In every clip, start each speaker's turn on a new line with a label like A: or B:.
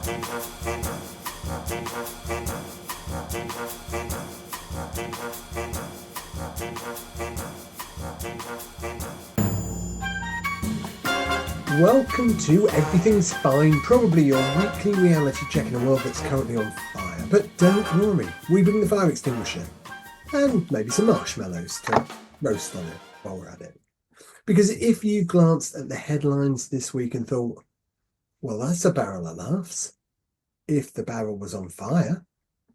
A: Welcome to Everything's Fine, probably your weekly reality check in a world that's currently on fire. But don't worry, we bring the fire extinguisher and maybe some marshmallows to roast on it while we're at it. Because if you glanced at the headlines this week and thought, well, that's a barrel of laughs, if the barrel was on fire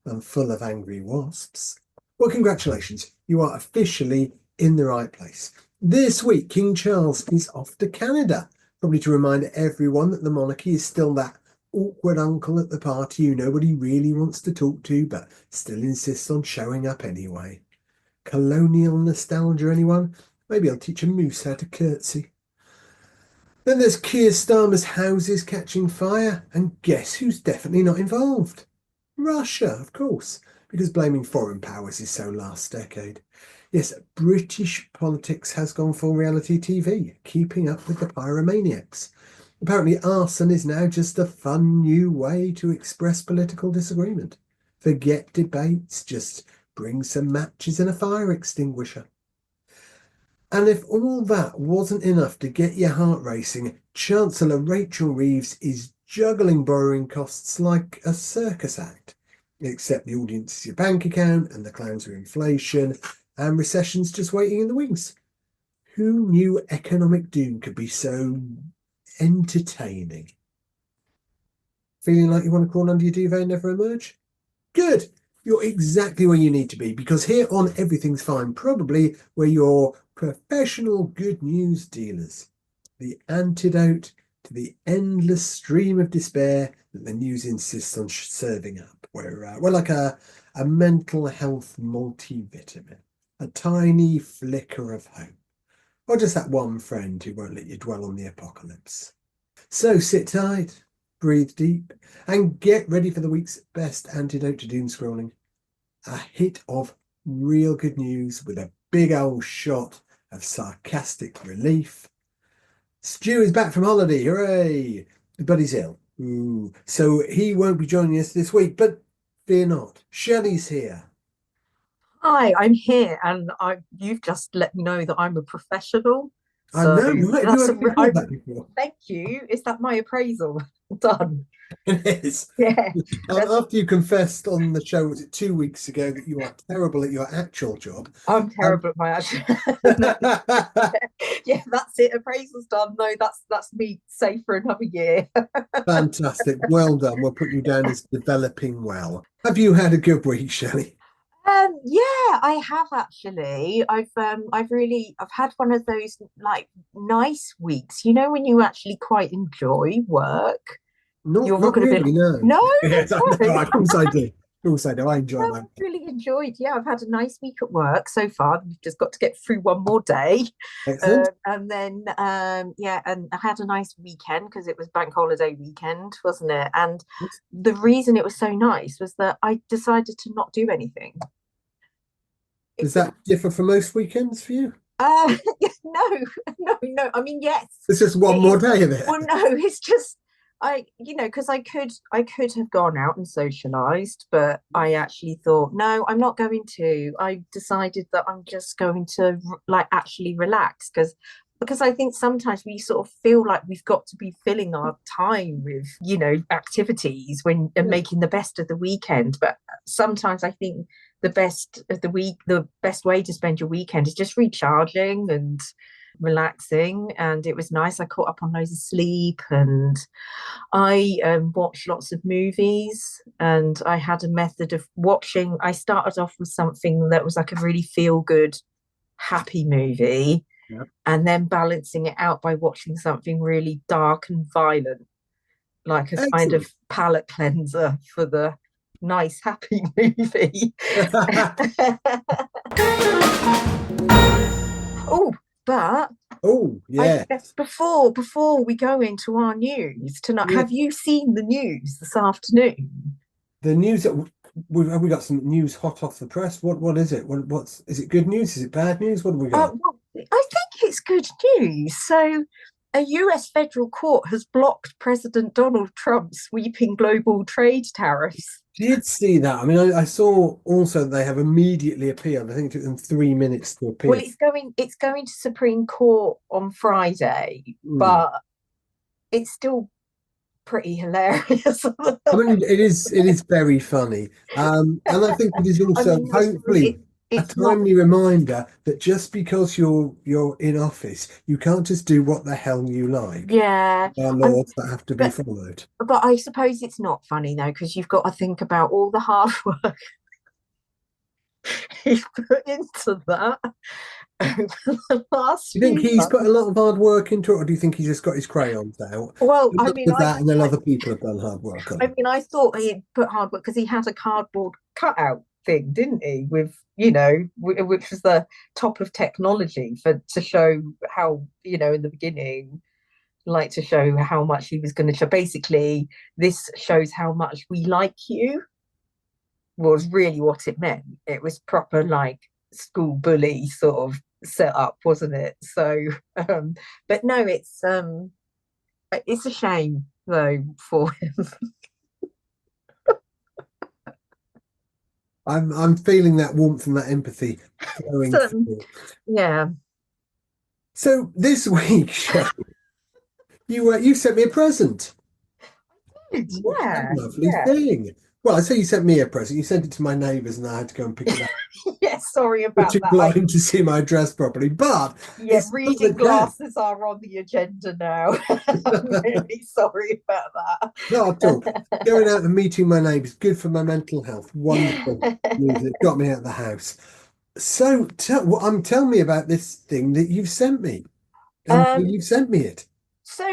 A: and full of angry wasps, well, congratulations, you are officially in the right place. This week, King Charles is off to Canada, probably to remind everyone that the monarchy is still that awkward uncle at the party who nobody really wants to talk to, but still insists on showing up anyway. Colonial nostalgia, anyone? Maybe I'll teach a moose how to curtsy. Then there's Keir Starmer's houses catching fire, and guess who's definitely not involved? Russia, of course, because blaming foreign powers is so last decade. Yes, British politics has gone full reality TV, keeping up with the pyromaniacs. Apparently arson is now just a fun new way to express political disagreement. Forget debates, just bring some matches and a fire extinguisher. And if all that wasn't enough to get your heart racing, Chancellor Rachel Reeves is juggling borrowing costs like a circus act. Except the audience is your bank account and the clowns are inflation and recession's just waiting in the wings. Who knew economic doom could be so entertaining? Feeling like you want to crawl under your duvet and never emerge? Good! You're exactly where you need to be, because here on Everything's Fine, probably we're your professional good news dealers. The antidote to the endless stream of despair that the news insists on serving up. We're like a mental health multivitamin, a tiny flicker of hope, or just that one friend who won't let you dwell on the apocalypse. So sit tight, breathe deep, and get ready for the week's best antidote to doom scrolling. A hit of real good news with a big old shot of sarcastic relief. Stu is back from holiday, hooray! But he's ill. Ooh. So he won't be joining us this week, but fear not, Shelley's here.
B: Hi, I'm here, and you've just let me know that I'm a professional.
A: I know, right?
B: That's
A: You haven't told that before.
B: thank you. Is that my appraisal? Done.
A: It is.
B: Yeah.
A: After you confessed on the show, was it 2 weeks ago, that you are terrible at your actual job?
B: I'm terrible at my actual. Yeah, that's it. Appraisal's done. No, that's me safe for another year.
A: Fantastic. Well done. We'll put you down as developing well. Have you had a good week, Shelley?
B: Yeah, I have actually. I've had one of those like nice weeks. You know, when you actually quite enjoy work.
A: Not
B: You're not going to
A: really,
B: be
A: no.
B: no.
A: Yes, I know. Of course I do. Of course I do. I enjoy
B: No,
A: that.
B: I've really enjoyed. Yeah, I've had a nice week at work so far. We've just got to get through one more day,
A: Excellent.
B: and then yeah, and I had a nice weekend because it was bank holiday weekend, wasn't it? And the reason it was so nice was that I decided to not do anything.
A: Does that differ from most weekends for you?
B: No. I mean, yes.
A: It's just one more day of it.
B: Well, no, it's just because I could have gone out and socialized, but I actually thought, no, I'm not going to. I decided that I'm just going to like actually relax because I think sometimes we sort of feel like we've got to be filling our time with, activities and making the best of the weekend. But sometimes I think the best of the week, the best way to spend your weekend is just recharging and relaxing. And it was nice. I caught up on loads of sleep, and I watched lots of movies, and I had a method of watching. I started off with something that was like a really feel good, happy movie.
A: Yep.
B: And then balancing it out by watching something really dark and violent, like a kind of palate cleanser for the nice happy movie.
A: Yeah.
B: Before we go into our news tonight, have you seen the news this afternoon?
A: The news that have we got some news hot off the press? What is it? Is it good news? Is it bad news? What have we got?
B: Well, I think it's good news. So a US federal court has blocked President Donald Trump's sweeping global trade tariffs.
A: Did see that. I mean, I saw also they have immediately appealed. I think it took them 3 minutes to
B: Well,
A: appeal.
B: it's going to Supreme Court on Friday,
A: Mm.
B: but it's still pretty hilarious.
A: I mean, it is very funny, and I think it is
B: I
A: also
B: mean,
A: hopefully a
B: it's not.
A: timely reminder that just because you're in office, you can't just do what the hell you like.
B: Yeah,
A: There are
B: I'm,
A: laws that have to be
B: but
A: followed.
B: but I suppose it's not funny though, because you've got to think about all the hard work he's put into that over the last
A: Do you think
B: few
A: he's put a
B: months.
A: lot of hard work into it, or do you think he's just got his crayons out?
B: Well,
A: Good luck with that, and then other people have done hard work on it.
B: I thought he put hard work because he had a cardboard cutout thing, didn't he? With which was the top of technology for to show how in the beginning, like to show how much he was going to show. Basically, this shows how much we like you was really what it meant. It was proper like school bully sort of set up, wasn't it? So, but no, it's a shame though for him.
A: I'm feeling that warmth and that empathy flowing
B: So,
A: through.
B: yeah.
A: So this week, Shelley, you sent me a present. Which is a
B: Yeah,
A: lovely
B: yeah,
A: thing. Well, I say you sent me a present. You sent it to my neighbours, and I had to go and pick it up.
B: yeah. Sorry
A: You're
B: about
A: too
B: that.
A: blind to see my address properly, but
B: Yeah,
A: it's
B: reading
A: another day.
B: glasses are on the agenda now. I'm really sorry about
A: Not at all. Going out and meeting my neighbours, good for my mental health. Wonderful news. It got me out of the house. So tell me about this thing that you've sent me, and
B: that.
A: you've sent me it.
B: So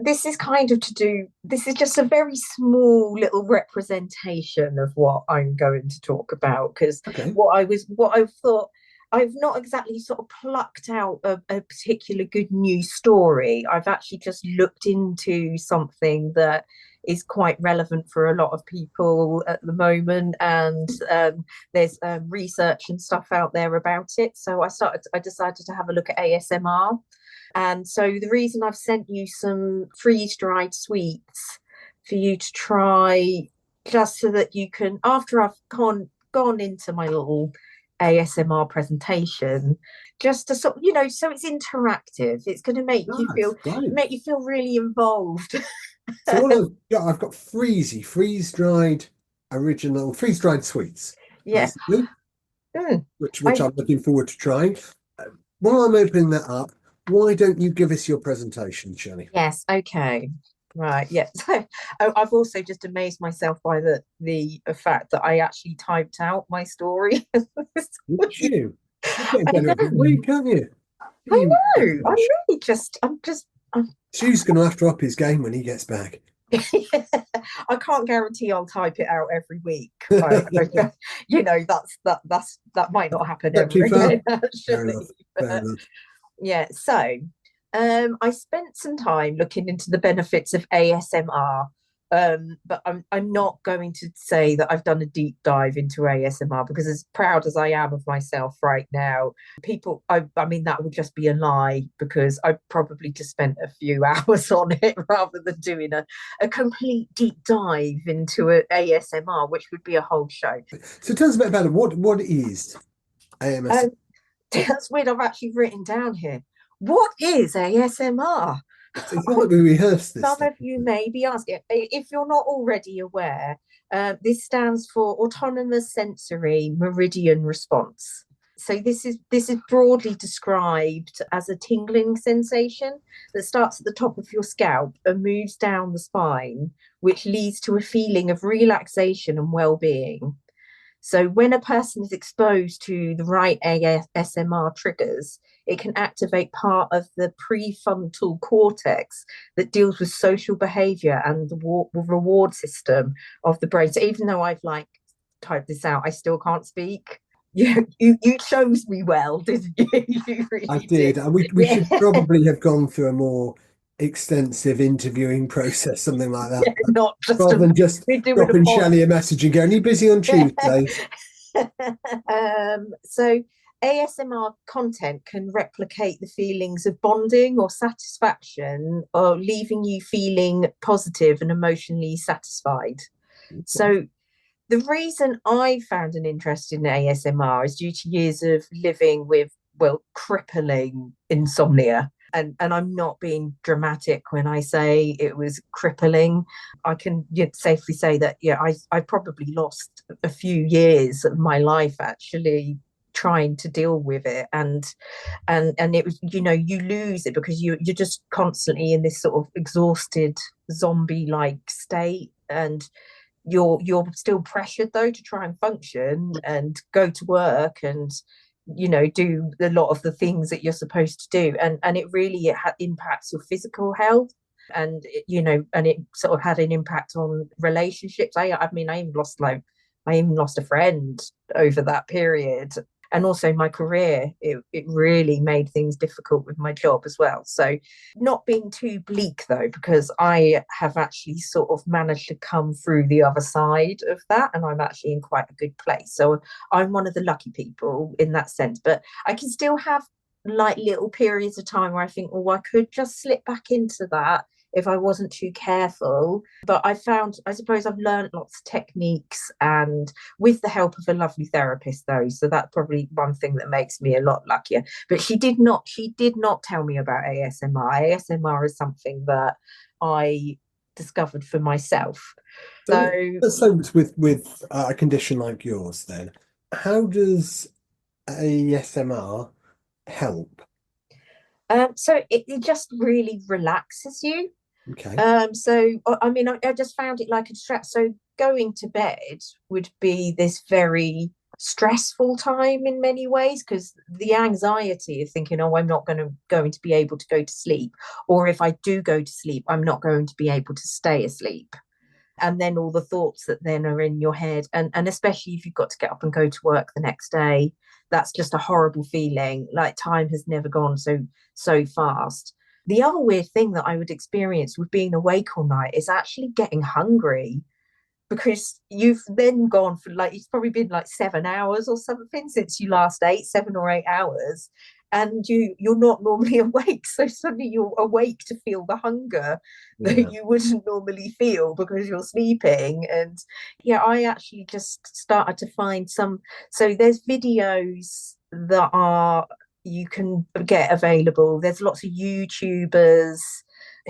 B: this is kind of to do. This is just a very small little representation of what I'm going to talk about because
A: Okay.
B: what I thought. I've not exactly sort of plucked out a particular good news story. I've actually just looked into something that is quite relevant for a lot of people at the moment, and there's research and stuff out there about it. So I decided to have a look at ASMR, and so the reason I've sent you some freeze-dried sweets for you to try, just so that you can, after I've gone into my little ASMR presentation, just to sort of, so it's interactive. It's going to
A: Nice. Great.
B: make you feel really involved.
A: So what I've got freeze-dried freeze-dried sweets,
B: Yeah.
A: basically,
B: Mm.
A: which
B: I
A: I'm looking forward to trying. While I'm opening that up, why don't you give us your presentation, Shelley?
B: Yes, okay. Right, yeah. So I've also just amazed myself by the fact that I actually typed out my story.
A: Would you? You're getting
B: I
A: better every
B: know.
A: week, aren't you?
B: I
A: You
B: know.
A: average.
B: I'm
A: Stu's going to have to up his game when he gets back.
B: I can't guarantee I'll type it out every week.
A: Not
B: That might not happen
A: too
B: ever
A: far.
B: again,
A: Fair
B: actually.
A: enough. Fair
B: But
A: enough.
B: yeah, so I spent some time looking into the benefits of ASMR. But I'm not going to say that I've done a deep dive into ASMR because, as proud as I am of myself right now, I mean, that would just be a lie because I probably just spent a few hours on it rather than doing a complete deep dive into a ASMR, which would be a whole show.
A: So tell us a bit about it. What is AMS?
B: Um, that's weird. I've actually written down here. What is ASMR?
A: So it's not like we rehearsed this
B: Some
A: stuff.
B: of you may be asking, if you're not already aware, this stands for Autonomous Sensory Meridian Response. So this is broadly described as a tingling sensation that starts at the top of your scalp and moves down the spine, which leads to a feeling of relaxation and well-being. So when a person is exposed to the right ASMR triggers, it can activate part of the prefrontal cortex that deals with social behavior and the reward system of the brain. So even though I've like typed this out, I still can't speak. You chose me well, didn't you? You
A: I
B: really did.
A: did. And we
B: Yeah,
A: should probably have gone through a more extensive interviewing process, something like that,
B: yeah, not just
A: rather
B: a
A: than just
B: we're doing a
A: dropping
B: pod.
A: Shelley a message and going, "Are you busy on Tuesdays?"
B: So ASMR content can replicate the feelings of bonding or satisfaction, or leaving you feeling positive and emotionally satisfied.
A: Okay.
B: So the reason I found an interest in ASMR is due to years of living with, well, crippling insomnia. And I'm not being dramatic when I say it was crippling. I can safely say that, yeah, I probably lost a few years of my life actually trying to deal with it. And it was, you lose it because you're just constantly in this sort of exhausted zombie like state, and you're still pressured though to try and function and go to work and do a lot of the things that you're supposed to do, and it really impacts your physical health, and and it sort of had an impact on relationships. I mean, I even lost a friend over that period. And also my career, it really made things difficult with my job as well. So not being too bleak though, because I have actually sort of managed to come through the other side of that, and I'm actually in quite a good place. So I'm one of the lucky people in that sense, but I can still have like little periods of time where I think, oh, I could just slip back into that if I wasn't too careful. But I suppose I've learned lots of techniques, and with the help of a lovely therapist though. So that's probably one thing that makes me a lot luckier. But she did not tell me about ASMR. ASMR is something that I discovered for myself.
A: So,
B: So
A: so with a condition like yours, then, how does ASMR help?
B: it just really relaxes you.
A: Okay.
B: So I mean, I just found it like a distract. So going to bed would be this very stressful time in many ways, because the anxiety of thinking, oh, I'm not going to be able to go to sleep, or if I do go to sleep, I'm not going to be able to stay asleep. And then all the thoughts that then are in your head, and especially if you've got to get up and go to work the next day, that's just a horrible feeling. Like time has never gone so fast. The other weird thing that I would experience with being awake all night is actually getting hungry, because you've then gone for like, it's probably been like 7 hours or something since you last ate, 7 or 8 hours, and you're not normally awake, so suddenly you're awake to feel the hunger
A: Yeah.
B: that you wouldn't normally feel because you're sleeping. And yeah, I actually just started to find some, so there's videos that are, you can get available. There's lots of YouTubers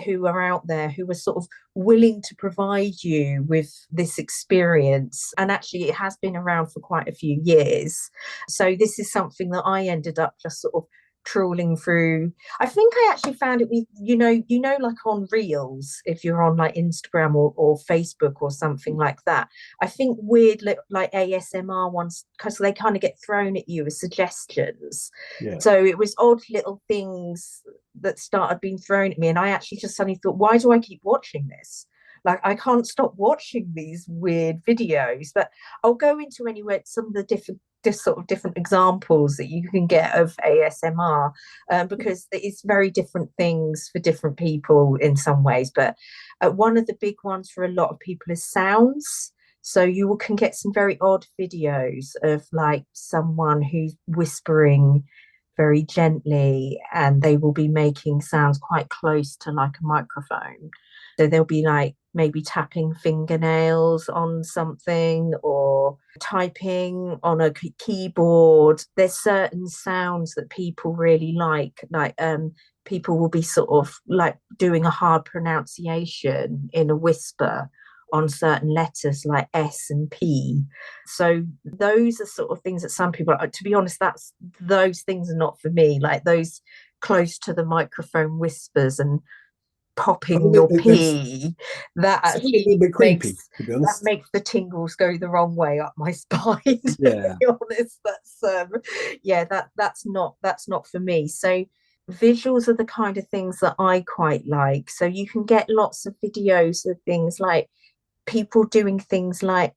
B: who are out there who are sort of willing to provide you with this experience. And actually, it has been around for quite a few years. So this is something that I ended up just sort of trawling through. I think I actually found it with, like on Reels, if you're on like Instagram or Facebook or something like that. I think weird like ASMR ones, because they kind of get thrown at you as suggestions.
A: Yeah.
B: So it was odd little things that started being thrown at me, and I actually just suddenly thought, why do I keep watching this? Like, I can't stop watching these weird videos. But I'll go into anyway some of the different examples that you can get of ASMR, because it's very different things for different people in some ways. But one of the big ones for a lot of people is sounds. So you can get some very odd videos of like someone who's whispering very gently, and they will be making sounds quite close to like a microphone. So they'll be like maybe tapping fingernails on something or typing on a keyboard. There's certain sounds that people really like people will be sort of like doing a hard pronunciation in a whisper on certain letters like S and P. So those are sort of things that some people, to be honest, those things are not for me. Like those close to the microphone whispers and
A: I mean,
B: popping your
A: there's
B: pee, that
A: something a little
B: actually
A: bit creepy, to be
B: that
A: honest.
B: makes the tingles go the wrong way up my spine. To
A: Yeah.
B: be honest, yeah, that's not for me. So visuals are the kind of things that I quite like. So you can get lots of videos of things like people doing things like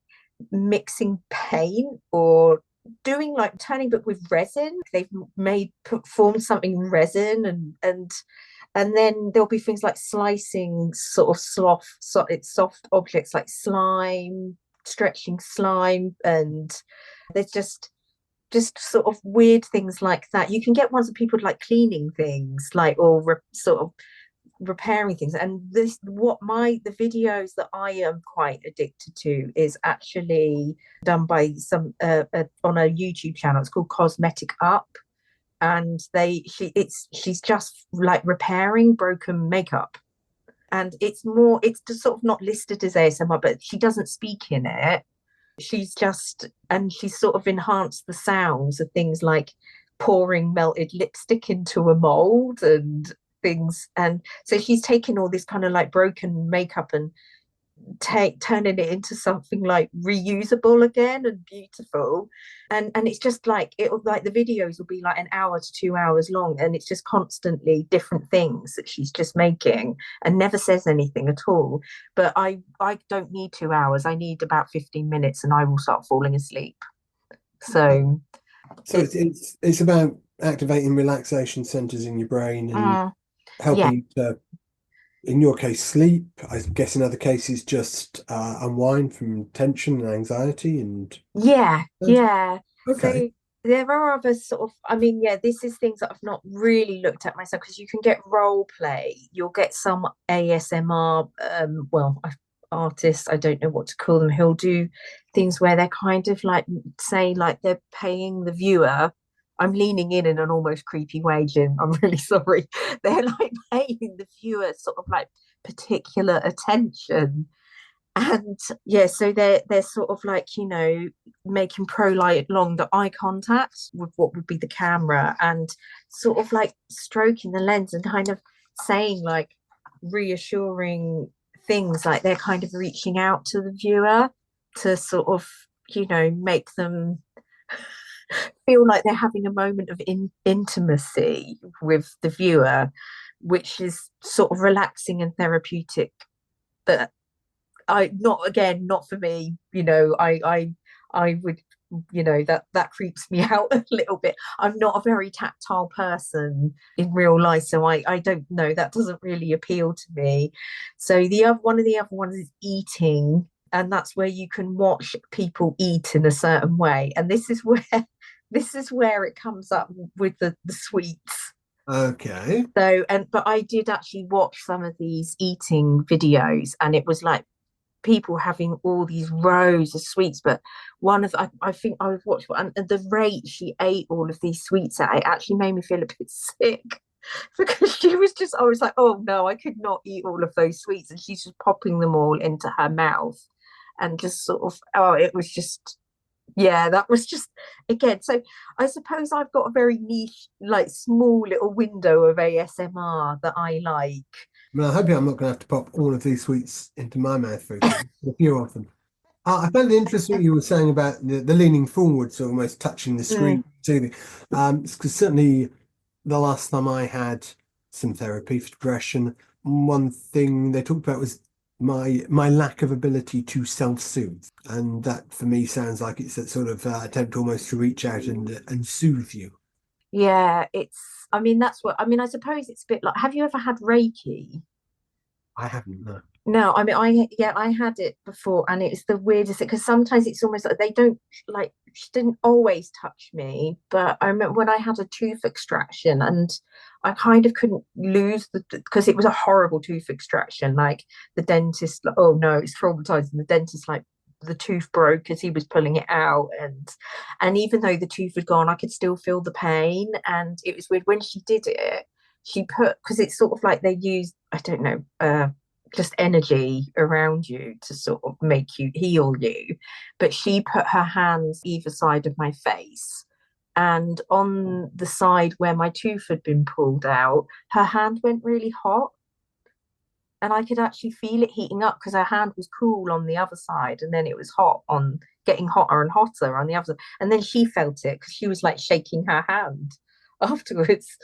B: mixing paint, or doing like turning but with resin. They've formed something in resin, and then there'll be things like slicing sort of it's soft objects like slime, stretching slime, and there's just just sort of weird things like that. You can get ones of people like cleaning things, like or sort of repairing things. And this, what my the videos that I am quite addicted to is actually done by some on a YouTube channel. It's called Cosmetic Up, and she's just like repairing broken makeup. And it's just sort of not listed as ASMR, but she doesn't speak in it. She's sort of enhanced the sounds of things like pouring melted lipstick into a mold and things. And so she's taken all this kind of like broken makeup and turning it into something like reusable again and beautiful. And it's just like it'll like the videos will be like an hour to 2 hours long, and it's just constantly different things that she's just making and never says anything at all. But I don't need 2 hours. I need about 15 minutes and I will start falling asleep. So
A: So it's about activating relaxation centers in your brain and
B: yeah,
A: helping you to, in your case, sleep. I guess in other cases, just unwind from tension and anxiety. And
B: yeah.
A: okay,
B: So there are other sort of, I mean, yeah, this is things that I've not really looked at myself, because you can get role play. You'll get some ASMR, artists, I don't know what to call them, who'll do things where they're kind of like, say, like they're paying the viewer. I'm leaning in an almost creepy way, Jim. I'm really sorry. They're like paying the viewer sort of like particular attention. And yeah, so they're sort of like, making prolonged eye contact with what would be the camera, and sort of like stroking the lens and kind of saying like reassuring things, like they're kind of reaching out to the viewer to sort of, make them feel like they're having a moment of intimacy with the viewer, which is sort of relaxing and therapeutic. But not for me. I would, that creeps me out a little bit. I'm not a very tactile person in real life, so I don't know. That doesn't really appeal to me. So one of the other ones is eating, and that's where you can watch people eat in a certain way. And this is where it comes up with the sweets.
A: okay.
B: But I did actually watch some of these eating videos, and it was like people having all these rows of sweets. But I think I was watching, and the rate she ate all of these sweets at, it actually made me feel a bit sick. Because I was like, oh no, I could not eat all of those sweets. And she's just popping them all into her mouth and just sort of, oh, it was just, yeah, that was just, again. So I suppose I've got a very niche, like small little window of ASMR that I like.
A: Well, I hope I'm not going to have to pop all of these sweets into my mouth frequently. A few of them. I found it interesting what you were saying about the leaning forwards, almost touching the
B: Mm.
A: screen, soothing. Because certainly the last time I had some therapy for depression, one thing they talked about was my lack of ability to self-soothe, and that for me sounds like it's a sort of attempt almost to reach out and soothe you.
B: Yeah, I mean, I suppose it's a bit like, have you ever had Reiki?
A: I haven't, no.
B: No, I mean, I had it before, and it's the weirdest thing, because sometimes it's almost like they don't, like, she didn't always touch me, but I remember when I had a tooth extraction, and I kind of couldn't lose because it was a horrible tooth extraction. Like the dentist, like, oh no, it's traumatizing. The dentist, like, the tooth broke as he was pulling it out, and even though the tooth had gone, I could still feel the pain. And it was weird when she did it. She put, because it's sort of like they use, I don't know, just energy around you to sort of make you heal you. But she put her hands either side of my face. And on the side where my tooth had been pulled out, her hand went really hot. And I could actually feel it heating up, because her hand was cool on the other side. And then it was getting hotter and hotter on the other side. And then she felt it because she was like shaking her hand afterwards.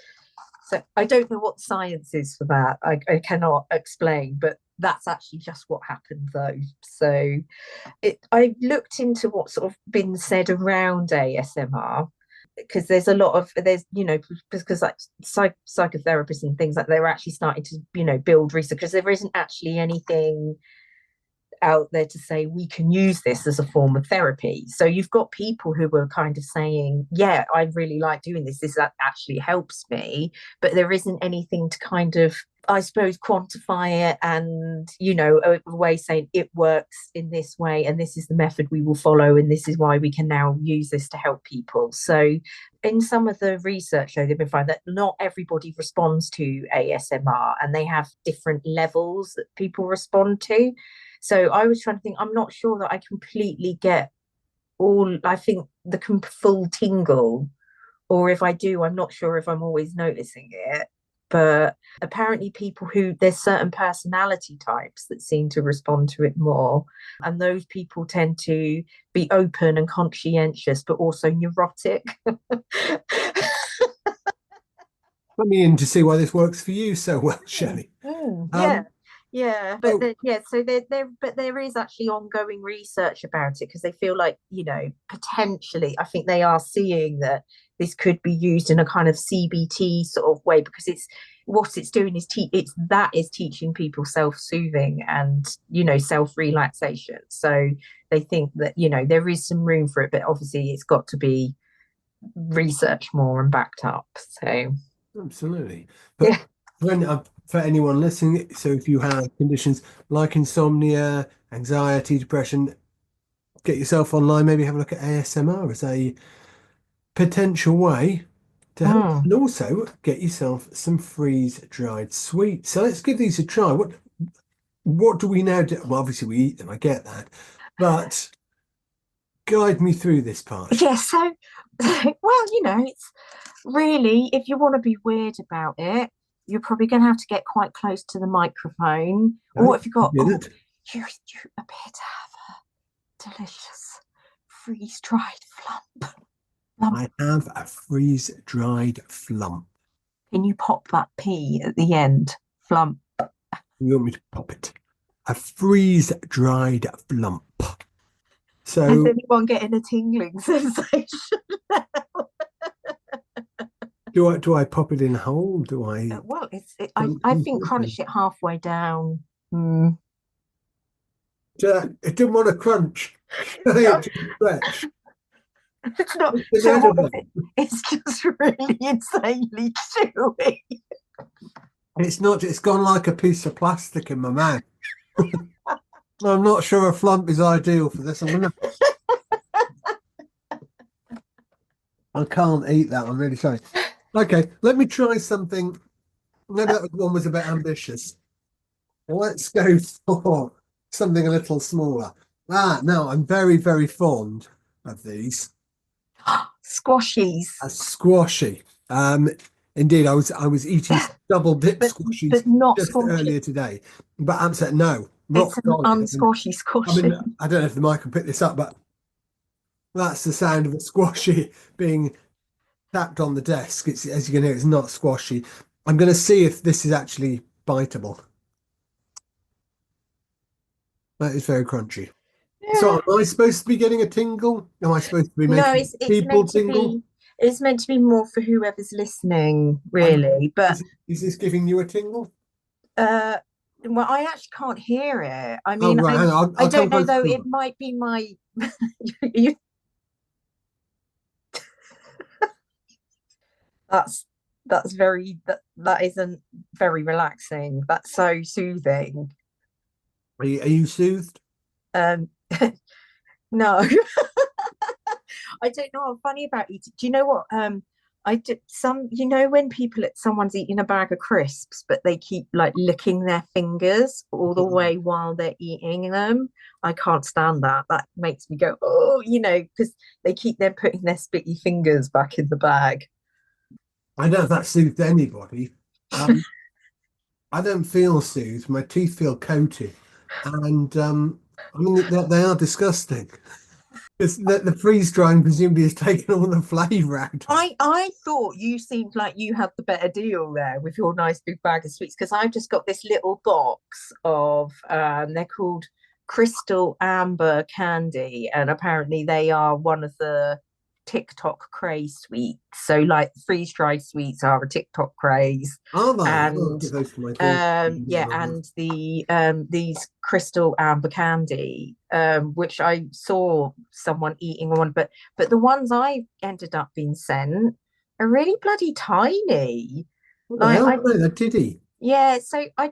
B: So I don't know what science is for that. I cannot explain, but that's actually just what happened though. So I looked into what's sort of been said around ASMR, because because like psychotherapists and things like, they're actually starting to build research, because there isn't actually anything out there to say we can use this as a form of therapy. So you've got people who are kind of saying, yeah, I really like doing this. This actually helps me, but there isn't anything to kind of, I suppose, quantify it and, a way saying it works in this way and this is the method we will follow and this is why we can now use this to help people. So in some of the research, though, they've been finding that not everybody responds to ASMR and they have different levels that people respond to. So I was trying to think, I'm not sure that I completely get I think the full tingle, or if I do, I'm not sure if I'm always noticing it. But apparently there's certain personality types that seem to respond to it more. And those people tend to be open and conscientious, but also neurotic.
A: Let me in to see why this works for you so well, Shelley.
B: Yeah. Yeah, but but there is actually ongoing research about it because they feel like, potentially, I think they are seeing that this could be used in a kind of CBT sort of way because what it's doing is teaching people self-soothing and, self-relaxation. So they think that, there is some room for it, but obviously it's got to be researched more and backed up. So
A: absolutely. But for anyone listening, so if you have conditions like insomnia, anxiety, depression, get yourself online, maybe have a look at ASMR as a potential way to help. And also get yourself some freeze-dried sweets. So let's give these a try. What do we now do? Well, obviously we eat them, I get that. But guide me through this part.
B: Yeah, so well, it's really, if you want to be weird about it, you're probably going to have to get quite close to the microphone. Or what have you got? You appear to have a delicious freeze-dried flump.
A: I have a freeze-dried flump.
B: Can you pop that P at the end? Flump.
A: You want me to pop it? A freeze-dried flump. So,
B: is anyone getting a tingling sensation?
A: do I pop it in whole? Do I?
B: Well, I think crunch it halfway down.
A: It didn't want to crunch. It stretch.
B: It's not. So it's just really insanely chewy.
A: It's not. It's gone like a piece of plastic in my mouth. I'm not sure a flump is ideal for this. I can't eat that. I'm really sorry. Okay, let me try something. Maybe that one was a bit ambitious. Let's go for something a little smaller. No, I'm very, very fond of these.
B: Squashies.
A: A squashy. Indeed, I was eating double dip squashies
B: but not
A: just
B: squashy.
A: earlier today. But I'm saying no,
B: it's an unsquashy squashy.
A: I don't know if the mic can pick this up, but that's the sound of a squashy being tapped on the desk. It's, as you can hear, it's not squashy. I'm going to see if this is actually biteable. That is very crunchy. Yeah. So am I supposed to be getting a tingle? Am I supposed to be making it's people tingle?
B: It's meant to be more for whoever's listening, really. But
A: is this giving you a tingle?
B: Well, I actually can't hear it. I mean, I'll I don't know though. It might be my. That's very that isn't very relaxing. That's so soothing.
A: Are you soothed?
B: No. I don't know. I'm funny about eating. Do you know what? I did some. When someone's eating a bag of crisps, but they keep like licking their fingers all the way while they're eating them. I can't stand that. That makes me go, oh, because they keep then putting their spitty fingers back in the bag.
A: I don't know if that soothed anybody. I don't feel soothed. My teeth feel coated, and I mean they are disgusting. The freeze drying presumably has taken all the flavour out.
B: I thought you seemed like you had the better deal there with your nice big bag of sweets because I've just got this little box of they're called Crystal Amber Candy, and apparently they are one of the TikTok craze sweets. So like freeze-dried sweets are a TikTok craze.
A: Are they? Oh,
B: And
A: get those for my daughter.
B: yeah, and the these crystal amber candy, which I saw someone eating one, but the ones I ended up being sent are really bloody tiny.
A: What the
B: Like
A: hell?
B: I
A: No, they're tiddy.
B: yeah, so I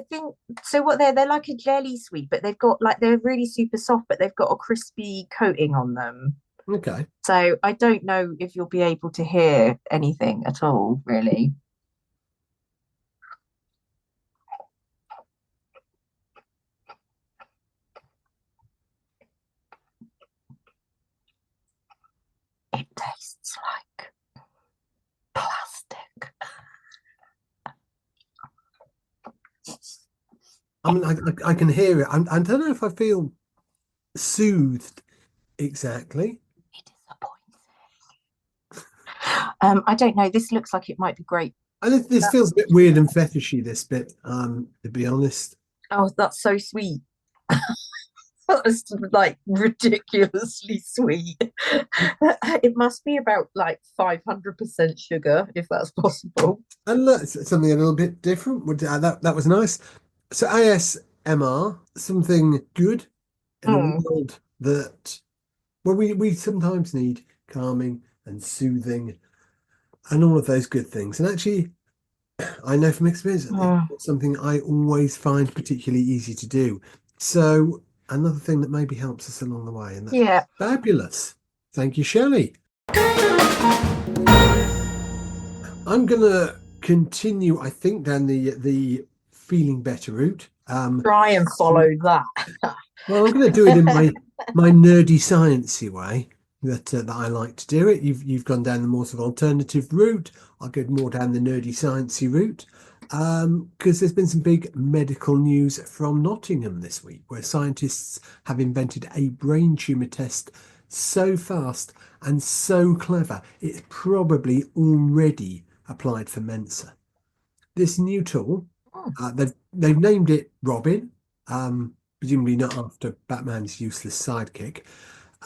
B: think so what they're like a jelly sweet, but they've got like they're really super soft, but they've got a crispy coating on them.
A: Okay.
B: So I don't know if you'll be able to hear anything at all, really. It tastes like plastic.
A: I mean, I can hear it. I don't know if I feel soothed exactly.
B: It disappoints. I don't know. This looks like it might be great.
A: And this feels a bit weird and fetishy, this bit, to be honest.
B: Oh, that's so sweet. That's like ridiculously sweet. It must be about like 500% sugar, if that's possible.
A: And look, it's something a little bit different. That was nice. So ASMR, something good in a
B: Mm.
A: world that, well, we sometimes need calming and soothing and all of those good things. And actually, I know from experience that
B: Mm.
A: it's something I always find particularly easy to do. So another thing that maybe helps us along the way, and that's
B: Yeah.
A: fabulous. Thank you, Shelley. I'm gonna continue, I think, down the feeling better route.
B: Try and follow that.
A: Well, I'm going to do it in my nerdy sciencey way that I like to do it. You've gone down the more sort of alternative route. I'll go more down the nerdy sciencey route because there's been some big medical news from Nottingham this week, where scientists have invented a brain tumor test so fast and so clever it's probably already applied for Mensa. This new tool,
B: Oh.
A: they've named it Robin. Presumably not after Batman's useless sidekick.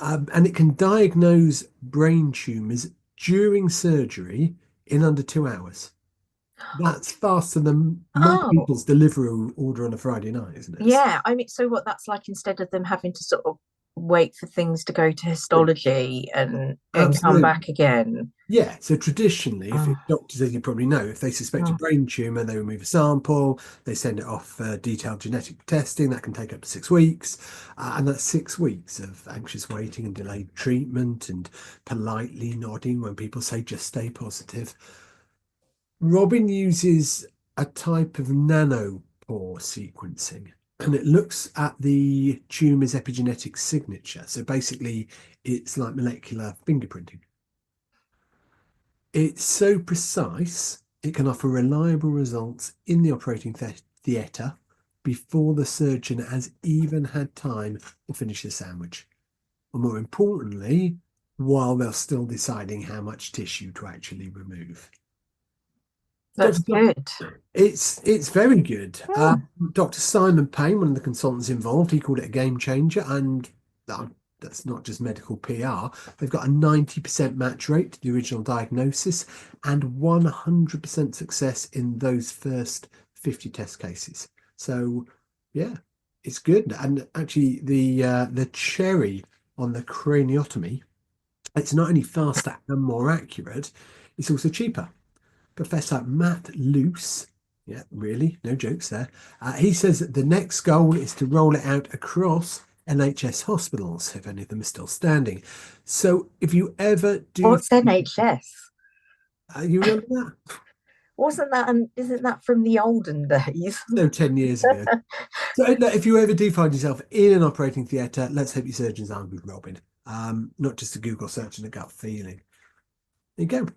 A: And it can diagnose brain tumours during surgery in under 2 hours. That's faster than most
B: Oh,
A: people's delivery order on a Friday night, isn't it?
B: yeah. I mean, so what that's like instead of them having to sort of wait for things to go to histology and come
A: Absolutely.
B: back again.
A: Yeah, so traditionally, if
B: Oh,
A: doctors, as you probably know, if they suspect a
B: oh,
A: brain tumour, they remove a sample, they send it off for detailed genetic testing. That can take up to 6 weeks. And that's 6 weeks of anxious waiting and delayed treatment and politely nodding when people say, just stay positive. Robin uses a type of nanopore sequencing, and it looks at the tumour's epigenetic signature. So basically, it's like molecular fingerprinting. It's so precise, it can offer reliable results in the operating theatre before the surgeon has even had time to finish the sandwich. Or more importantly, while they're still deciding how much tissue to actually remove.
B: that's good.
A: It's very good.
B: Hmm.
A: Dr. Simon Payne, one of the consultants involved, he called it a game changer, and that's not just medical PR. They've got a 90% match rate to the original diagnosis and 100% success in those first 50 test cases. So, yeah, it's good. And actually, the cherry on the craniotomy, it's not only faster and more accurate, it's also cheaper. Professor Matt Luce, yeah, really, no jokes there. He says that the next goal is to roll it out across NHS hospitals, if any of them are still standing. So if you ever do,
B: What's NHS?
A: you remember that?
B: Wasn't that and isn't that from the olden days?
A: No, 10 years ago. So if you ever do find yourself in an operating theatre, let's hope your surgeon's armed with Robin. Not just a Google search and a gut feeling. There you go.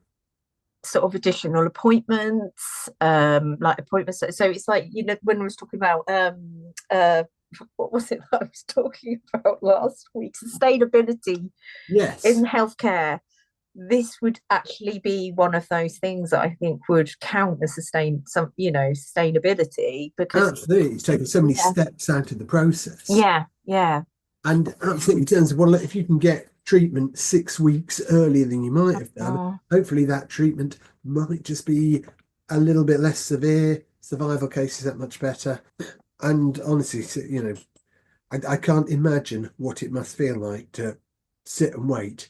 B: Sort of additional appointments, like appointments. So it's like, you know, when I was talking about what was it that I was talking about last week? Sustainability
A: Yes.
B: in healthcare. This would actually be one of those things that I think would count as sustainability because
A: Absolutely. It's taken so many
B: yeah,
A: steps out of the process.
B: yeah, yeah.
A: And absolutely in terms of, well, if you can get treatment 6 weeks earlier than you might have done,
B: Oh,
A: hopefully that treatment might just be a little bit less severe, survival cases that much better. And honestly, I can't imagine what it must feel like to sit and wait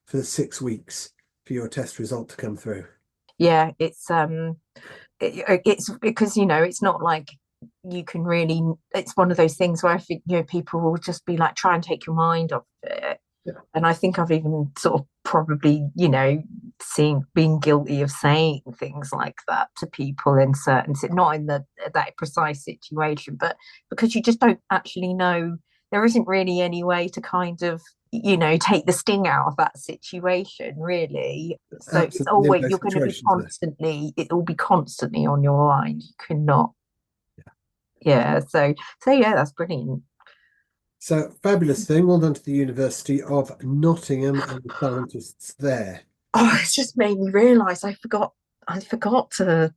A: for 6 weeks for your test result to come through.
B: yeah, it's because it's not like you can really. It's one of those things where I think people will just be like, try and take your mind off it.
A: Yeah.
B: And I think I've even sort of probably, seeing being guilty of saying things like that to people in certain, not in that precise situation, but because you just don't actually know. There isn't really any way to kind of, take the sting out of that situation, really. So it's
A: Absolutely
B: always
A: no
B: you're going to be
A: situations there.
B: constantly. It will be constantly on your mind. You cannot.
A: Yeah.
B: Yeah. So yeah, that's brilliant.
A: So fabulous thing. Well done to the University of Nottingham and the scientists there.
B: Oh, it's just made me realise I forgot. I forgot to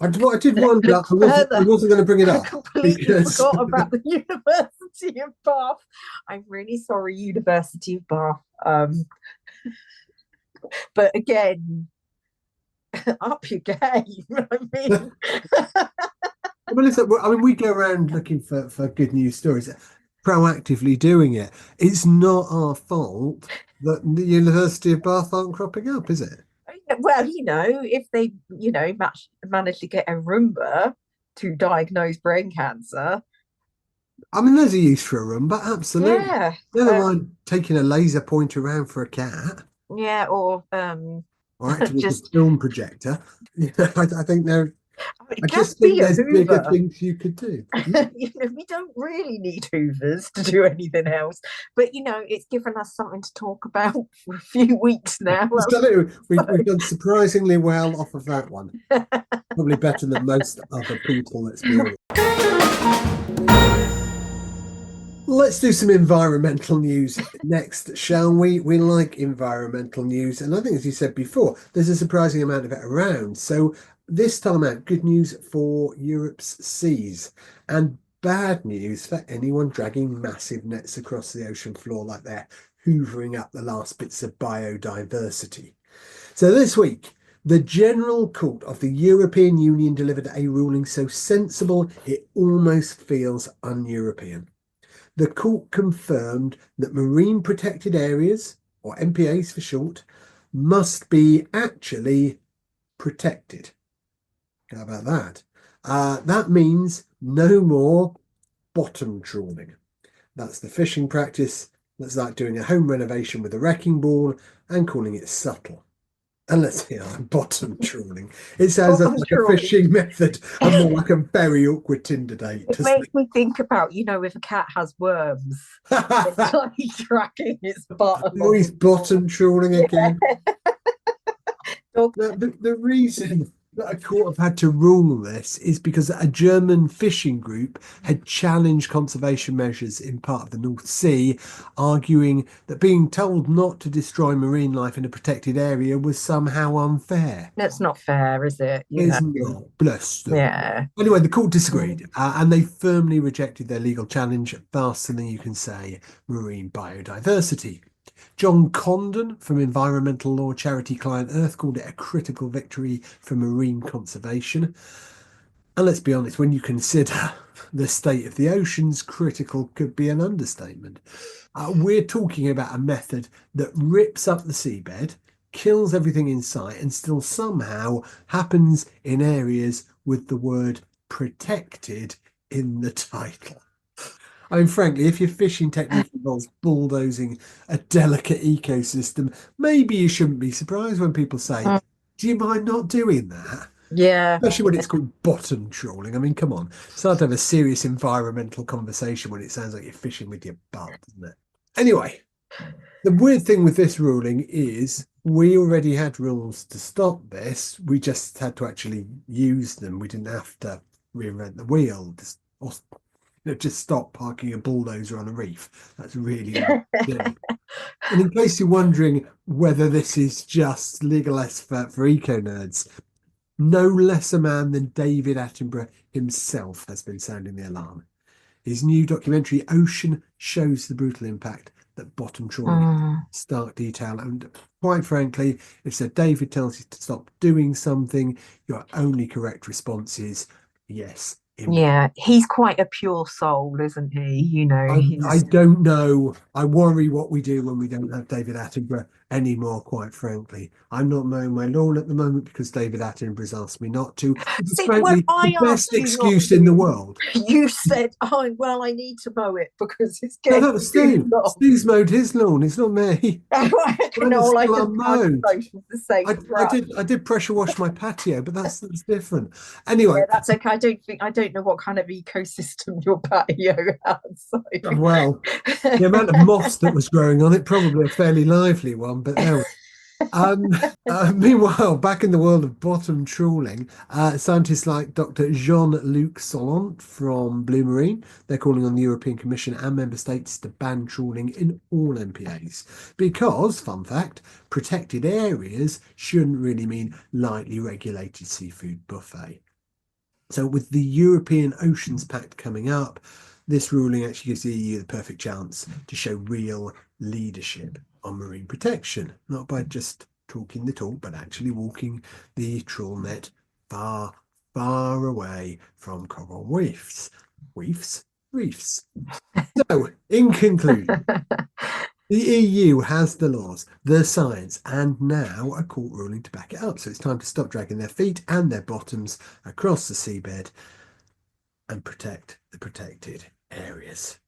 A: I did wonder,
B: look
A: I
B: further.
A: wasn't going to bring it
B: I
A: up
B: completely
A: because
B: forgot about the University of Bath. I'm really sorry, University of Bath. But again, up your game. I mean,
A: well, listen, we go around looking for good news stories, proactively doing it. It's not our fault that the University of Bath aren't cropping up, is it?
B: well, if they, manage to get a Roomba to diagnose brain cancer,
A: I mean, there's a use for a room, but absolutely.
B: yeah,
A: Never mind taking a laser pointer around for a cat,
B: yeah, or
A: or acting as a
B: just
A: film projector. I think I
B: it can
A: just think
B: be a
A: there's bigger
B: Hoover.
A: things you could do.
B: We don't really need Hoovers to do anything else. But it's given us something to talk about for a few weeks now.
A: So we've done surprisingly well off of that one. Probably better than most other people, let's be honest. Let's do some environmental news next, shall we? We like environmental news, and I think, as you said before, there's a surprising amount of it around. So this time out, good news for Europe's seas, and bad news for anyone dragging massive nets across the ocean floor like they're hoovering up the last bits of biodiversity. So this week, the General Court of the European Union delivered a ruling so sensible it almost feels un-European. The court confirmed that marine protected areas, or MPAs for short, must be actually protected. How about that? That means no more bottom trawling. That's the fishing practice that's like doing a home renovation with a wrecking ball and calling it subtle. And let's hear bottom trawling. It sounds less
B: Bottom
A: like a
B: trawling.
A: fishing method and more like a very awkward Tinder date,
B: It
A: doesn't
B: makes me think about, if a cat has worms, it's
A: it?
B: like dragging its butt
A: Oh,
B: along
A: he's
B: the floor.
A: bottom trawling
B: Yeah.
A: again.
B: Dog.
A: The reason that a court have had to rule this is because a German fishing group had challenged conservation measures in part of the North Sea, arguing that being told not to destroy marine life in a protected area was somehow unfair.
B: That's not fair, is it?
A: Is not. Bless them.
B: Yeah.
A: Anyway, the court disagreed and they firmly rejected their legal challenge faster than you can say marine biodiversity. John Condon from environmental law charity Client Earth called it a critical victory for marine conservation. And let's be honest, when you consider the state of the oceans, critical could be an understatement. We're talking about a method that rips up the seabed, kills everything in sight, and still somehow happens in areas with the word protected in the title. I mean, frankly, if your fishing technique involves bulldozing a delicate ecosystem, maybe you shouldn't be surprised when people say,
B: Mm.
A: do you mind not doing that?
B: Yeah.
A: Especially when it's called bottom trawling. I mean, come on. It's hard to have a serious environmental conversation when it sounds like you're fishing with your butt, isn't it? Anyway, the weird thing with this ruling is we already had rules to stop this. We just had to actually use them. We didn't have to reinvent the wheel. Just stop parking a bulldozer on a reef. That's really all you do. And in case you're wondering whether this is just legal S for eco nerds, no less a man than David Attenborough himself has been sounding the alarm. His new documentary, Ocean, shows the brutal impact that bottom trawling is
B: Mm.
A: stark detail. And quite frankly, if Sir David tells you to stop doing something, your only correct response is yes, immediately.
B: Yeah, he's quite a pure soul, isn't he? You know,
A: I
B: he's
A: don't know. I worry what we do when we don't have David Attenborough anymore, quite frankly. I'm not mowing my lawn at the moment because David Attenborough's asked me not to, which is
B: see, when
A: frankly the
B: I
A: best
B: asked you not
A: excuse in the
B: to,
A: world.
B: you said, "Oh, well, I need to mow it because it's
A: No,
B: getting
A: that was
B: too
A: Steve.
B: long."
A: Steve's mowed his lawn. It's not me.
B: I reckon
A: Mine is
B: all I
A: still
B: had done
A: unmowed.
B: both with the same brush.
A: I did pressure wash my patio, but that's different.
B: Yeah,
A: Anyway,
B: that's okay. I don't know what kind of ecosystem your patio has. So.
A: well, the amount of moss that was growing on it, probably a fairly lively one, but there we Um, meanwhile, back in the world of bottom trawling, scientists like Dr. Jean-Luc Sollant from Blue Marine, they're calling on the European Commission and member states to ban trawling in all MPAs because, fun fact, protected areas shouldn't really mean lightly regulated seafood buffet. So with the European Oceans Pact coming up, this ruling actually gives the EU the perfect chance to show real leadership on marine protection, not by just talking the talk, but actually walking the trawl net far, far away from coral reefs. Reefs? Reefs. So, in conclusion, the EU has the laws, the science, and now a court ruling to back it up. So it's time to stop dragging their feet and their bottoms across the seabed and protect the protected areas.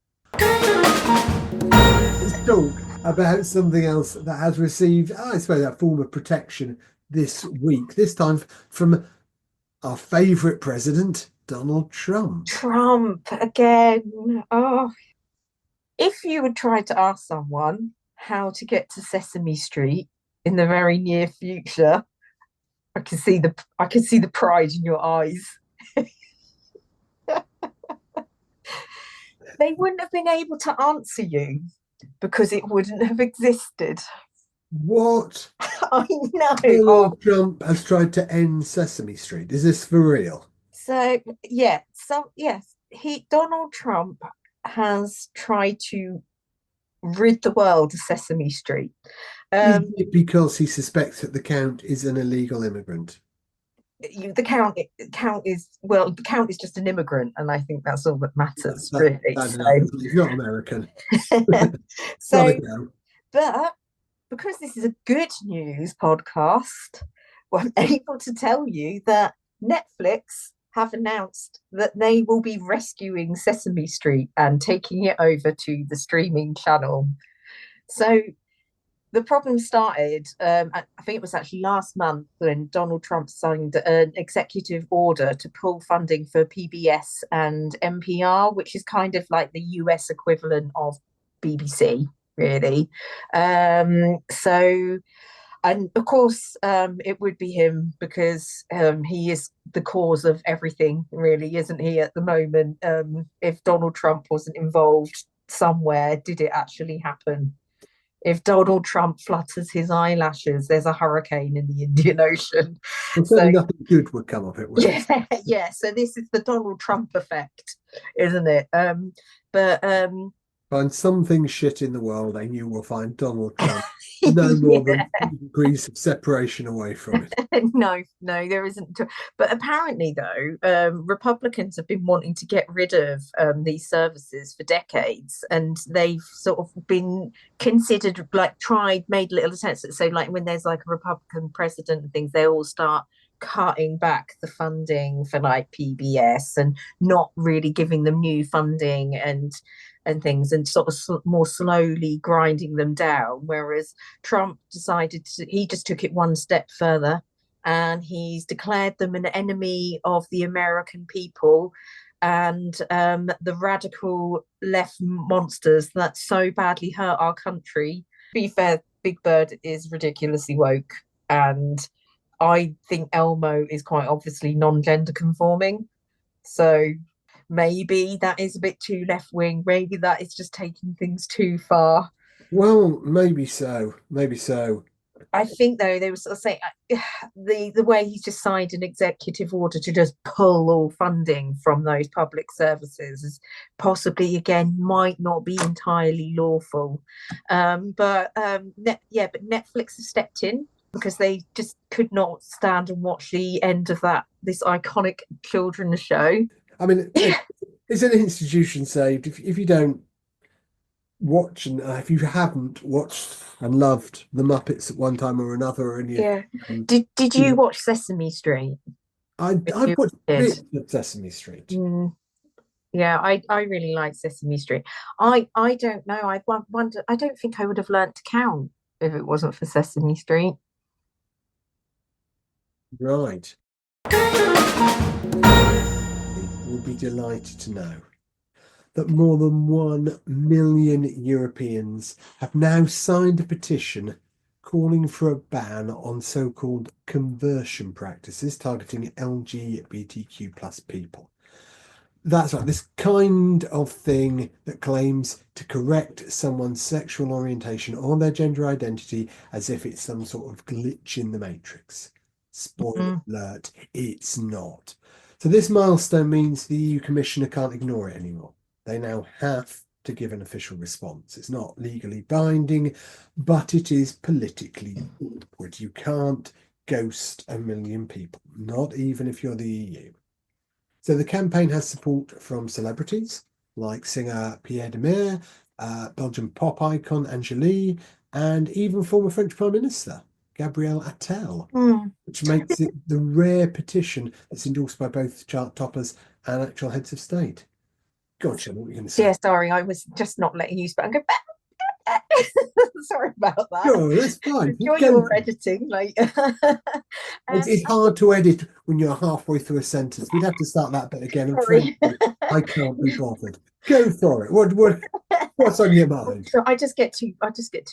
A: Let's talk about something else that has received, I suppose, that form of protection this week. This time from our favourite president, Donald Trump.
B: Trump again. Oh, if you would try to ask someone how to get to Sesame Street in the very near future, I can see the pride in your eyes. They wouldn't have been able to answer you because it wouldn't have existed.
A: What?
B: I know. Oh,
A: Donald Trump has tried to end Sesame Street. Is this for real?
B: yes, he Donald Trump has tried to rid the world of Sesame Street.
A: Is
B: Um,
A: it because he suspects that the Count is an illegal immigrant?
B: the Count is just an immigrant, and I think that's all that matters,
A: That's
B: really.
A: bad enough. He's not American. Gotta
B: So,
A: go.
B: but because this is a good news podcast, well, I'm able to tell you that Netflix have announced that they will be rescuing Sesame Street and taking it over to the streaming channel. So the problem started, I think it was actually last month when Donald Trump signed an executive order to pull funding for PBS and NPR, which is kind of like the US equivalent of BBC, really. So, and of course, it would be him because he is the cause of everything, really, isn't he, at the moment? If Donald Trump wasn't involved somewhere, did it actually happen? If Donald Trump flutters his eyelashes, there's a hurricane in the Indian Ocean.
A: Well,
B: So
A: certainly nothing good would come of it, will it?
B: yeah, yeah. So this is the Donald Trump effect, isn't it? But
A: Find something shit in the world and you will find Donald Trump no more
B: yeah,
A: than 2 degrees of separation away from it.
B: no, there isn't. But apparently, though, Republicans have been wanting to get rid of these services for decades, and they've sort of been considered, like, made little attempts at, so, like, when there's like a Republican president and things, they all start cutting back the funding for like PBS and not really giving them new funding and things, and sort of more slowly grinding them down. Whereas Trump he just took it one step further and he's declared them an enemy of the American people and the radical left monsters that so badly hurt our country. To be fair, Big Bird is ridiculously woke, and I think Elmo is quite obviously non-gender conforming. So maybe that is a bit too left wing. Maybe that is just taking things too far.
A: Well, maybe so. Maybe so.
B: I think though they were sort of saying the way he's just signed an executive order to just pull all funding from those public services is possibly again might not be entirely lawful. But Netflix have stepped in because they just could not stand and watch the end of this iconic children's show.
A: I mean, it's an institution saved. If you don't watch and if you haven't watched and loved the Muppets at one time or another, and
B: Yeah.
A: um,
B: Did you watch Sesame Street
A: I
B: you
A: watched
B: did?
A: bits of Sesame Street.
B: Yeah, I really like Sesame Street. I don't know. I wonder. I don't think I would have learnt to count if it wasn't for Sesame Street.
A: Right. Will be delighted to know that more than 1 million Europeans have now signed a petition calling for a ban on so-called conversion practices targeting LGBTQ plus people. That's right, this kind of thing that claims to correct someone's sexual orientation or their gender identity as if it's some sort of glitch in the matrix. Spoiler alert, it's not. So this milestone means the EU Commissioner can't ignore it anymore. They now have to give an official response. It's not legally binding, but it is politically awkward. You can't ghost 1 million people, not even if you're the EU. So the campaign has support from celebrities like singer Pierre Demir, Belgian pop icon Angélie, and even former French Prime Minister Gabriel Attal, which makes it the rare petition that's endorsed by both chart toppers and actual heads of state. God, Shelley, what were you going to say?
B: Yeah, sorry, I was just not letting you speak. I'm going. Sorry about that.
A: Sure, that's fine.
B: Enjoy your editing, like.
A: It's hard to edit when you're halfway through a sentence. We'd have to start that bit again. And frankly, I can't be bothered. Go for it. What's on your mind?
B: I just get too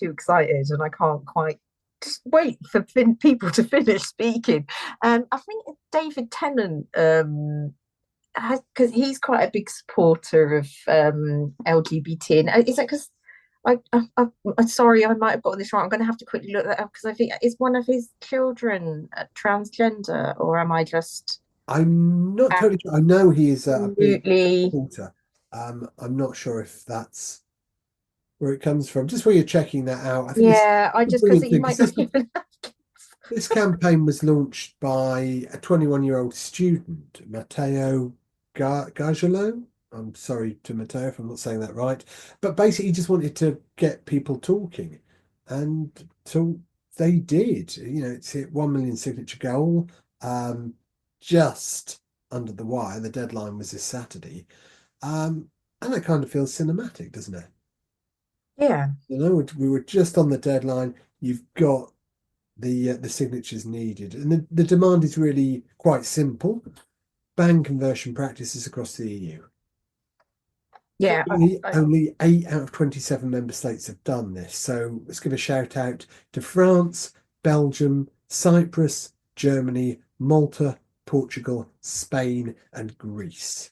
B: excited, and I can't quite just wait for people to finish speaking. I think David Tennant because he's quite a big supporter of LGBT. And is that because I'm sorry, I might have gotten this wrong. I'm going to have to quickly look that up because I think is one of his children transgender, or am I just?
A: I'm not totally sure. I know he is a big
B: Absolutely.
A: supporter. I'm not sure if that's where it comes from. Just while you're checking that out, I think
B: Yeah, I
A: it's a
B: just because
A: brilliant
B: you
A: thing,
B: might
A: 'cause
B: not even.
A: this campaign was launched by a 21-year-old student, Matteo Gargiulo. I'm sorry to Matteo if I'm not saying that right, but basically he just wanted to get people talking, and so they did. It's hit 1 million signature goal, just under the wire. The deadline was this Saturday, and that kind of feels cinematic, doesn't it?
B: Yeah.
A: We were just on the deadline. You've got the signatures needed, and the demand is really quite simple: ban conversion practices across the EU.
B: Yeah.
A: Only 8 out of 27 member states have done this. So let's give a shout out to France, Belgium, Cyprus, Germany, Malta, Portugal, Spain, and Greece.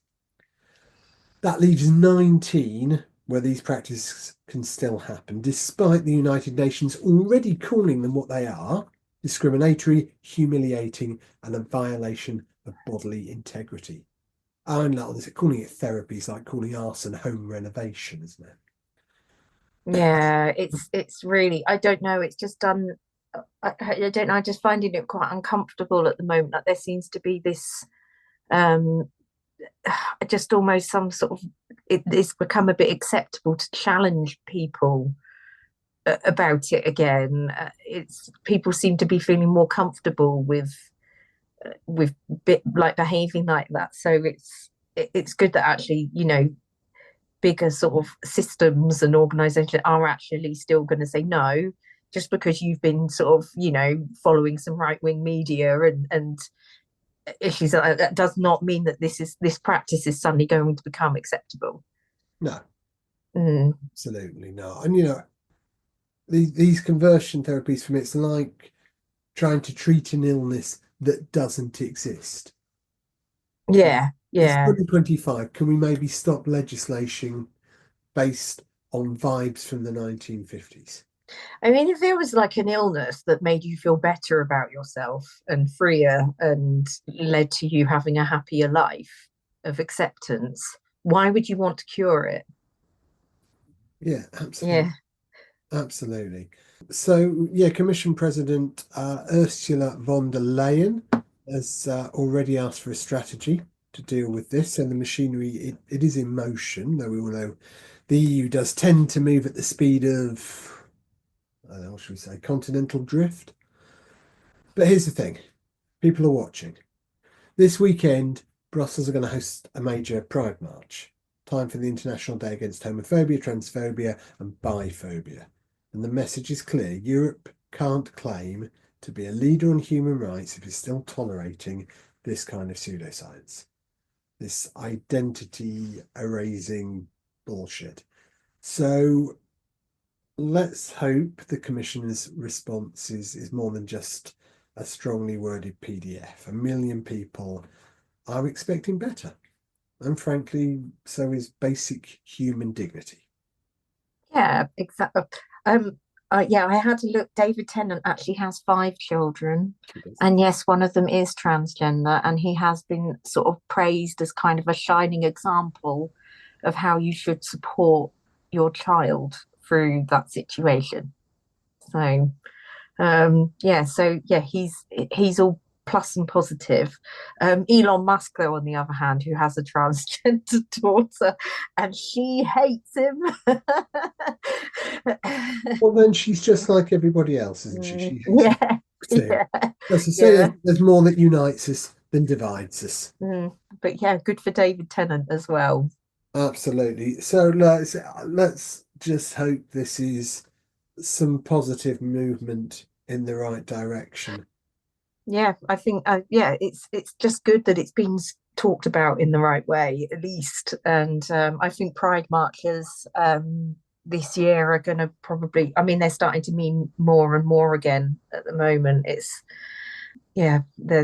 A: That leaves 19 where these practices can still happen, despite the United Nations already calling them what they are: discriminatory, humiliating, and a violation of bodily integrity. And calling it therapy is like calling arson home renovation, isn't it?
B: Yeah, it's really, I don't know, it's just done. I don't know, I'm just finding it quite uncomfortable at the moment. Like there seems to be this um just almost some sort of it's become a bit acceptable to challenge people about it again. It's people seem to be feeling more comfortable with bit like behaving like that. So it's good that actually, bigger sort of systems and organizations are actually still going to say no, just because you've been sort of, following some right-wing media and issues like that does not mean that this practice is suddenly going to become acceptable.
A: No,
B: Mm.
A: absolutely not. And these conversion therapies for me, it's like trying to treat an illness that doesn't exist.
B: Yeah,
A: It's
B: yeah.
A: 2025. Can we maybe stop legislation based on vibes from the 1950s?
B: I mean, if there was like an illness that made you feel better about yourself and freer and led to you having a happier life of acceptance, why would you want to cure it?
A: Yeah, absolutely.
B: Yeah.
A: Absolutely. So, yeah, Commission President Ursula von der Leyen has already asked for a strategy to deal with this. And the machinery, it is in motion, though we all know the EU does tend to move at the speed of, I don't know, what should we say, continental drift. But here's the thing, people are watching. This weekend, Brussels are going to host a major Pride March. Time for the International Day Against Homophobia, Transphobia, and Biphobia. And the message is clear: Europe can't claim to be a leader on human rights if it's still tolerating this kind of pseudoscience, this identity erasing bullshit. So let's hope the Commissioner's response is more than just a strongly worded PDF. A million people are expecting better. And frankly, so is basic human dignity.
B: Yeah, exactly. Yeah, I had to look. David Tennant actually has 5 children, and yes, one of them is transgender, and he has been sort of praised as kind of a shining example of how you should support your child through that situation. So, yeah, he's all plus and positive. Elon Musk, though, on the other hand, who has a transgender daughter, and she hates him.
A: Well, then she's just like everybody else, isn't she? She hates it
B: Yeah,
A: too.
B: yeah,
A: As I say,
B: yeah.
A: there's more that unites us than divides us.
B: But yeah, good for David Tennant as well.
A: Absolutely. So let's just hope this is some positive movement in the right direction.
B: Yeah, I think yeah, it's just good that it's been talked about in the right way, at least. And I think Pride marches this year are going to probably, I mean, they're starting to mean more and more again at the moment. It's yeah,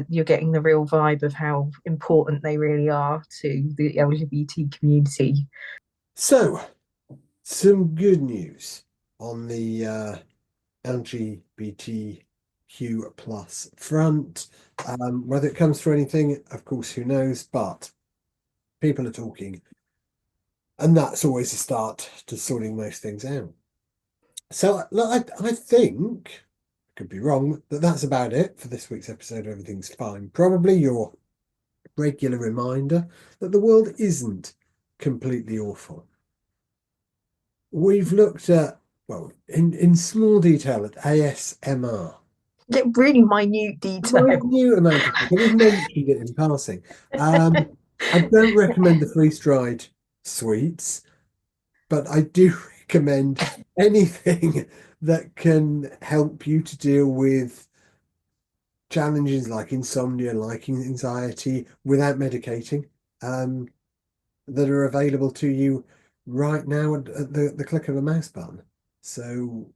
B: you're getting the real vibe of how important they really are to the LGBT community.
A: So, some good news on the LGBTQ plus front. Whether it comes through anything, of course, who knows? But people are talking, and that's always a start to sorting most things out. So, look, I think, could be wrong, but that's about it for this week's episode of Everything's Fine. Probably your regular reminder that the world isn't completely awful. We've looked at, well, in small detail at ASMR.
B: Really minute detail.
A: Minute amount of things. We've mentioned it in passing. I don't recommend the freeze-dried sweets, but I do recommend anything that can help you to deal with challenges like insomnia, like anxiety, without medicating, that are available to you right now at the click of a mouse button. So,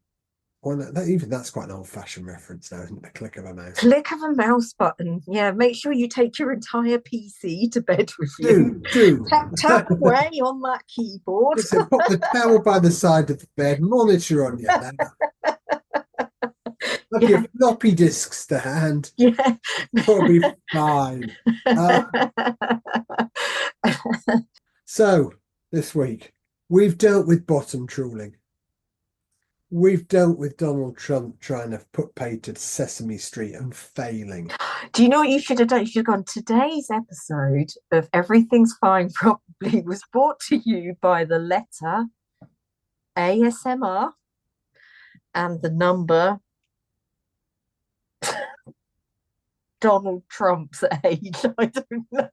A: well, even that's quite an old-fashioned reference now, isn't it? The click of a mouse.
B: Click of a mouse button. Yeah, make sure you take your entire PC to bed with you.
A: Do.
B: Tap away on that keyboard.
A: So put the towel by the side of the bed, monitor on your lap, have your
B: Yeah,
A: floppy disks to hand,
B: yeah.
A: probably fine. So this week we've dealt with bottom trawling. We've dealt with Donald Trump trying to put pay to Sesame Street and failing.
B: Do you know what you should have done? You should have gone. Today's episode of Everything's Fine probably was brought to you by the letter ASMR and the number Donald Trump's age. I don't know.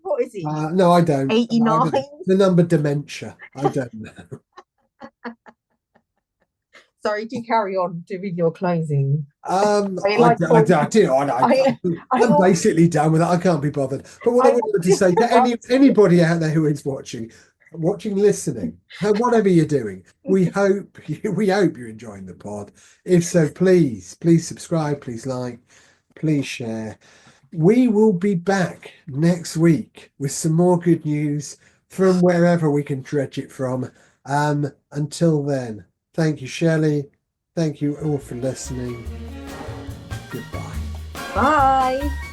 B: What is he?
A: No, I don't.
B: 89?
A: The number dementia. I don't know.
B: Sorry, do carry on doing your closing.
A: I
B: like
A: do. I'm
B: I
A: basically done with it. I can't be bothered. But what I wanted to say to anybody out there who is watching, listening, whatever you're doing, we hope you're enjoying the pod. If so, please subscribe, please like, please share. We will be back next week with some more good news from wherever we can dredge it from. Until then, Thank you, Shelley. Thank you all for listening. Goodbye.
B: Bye.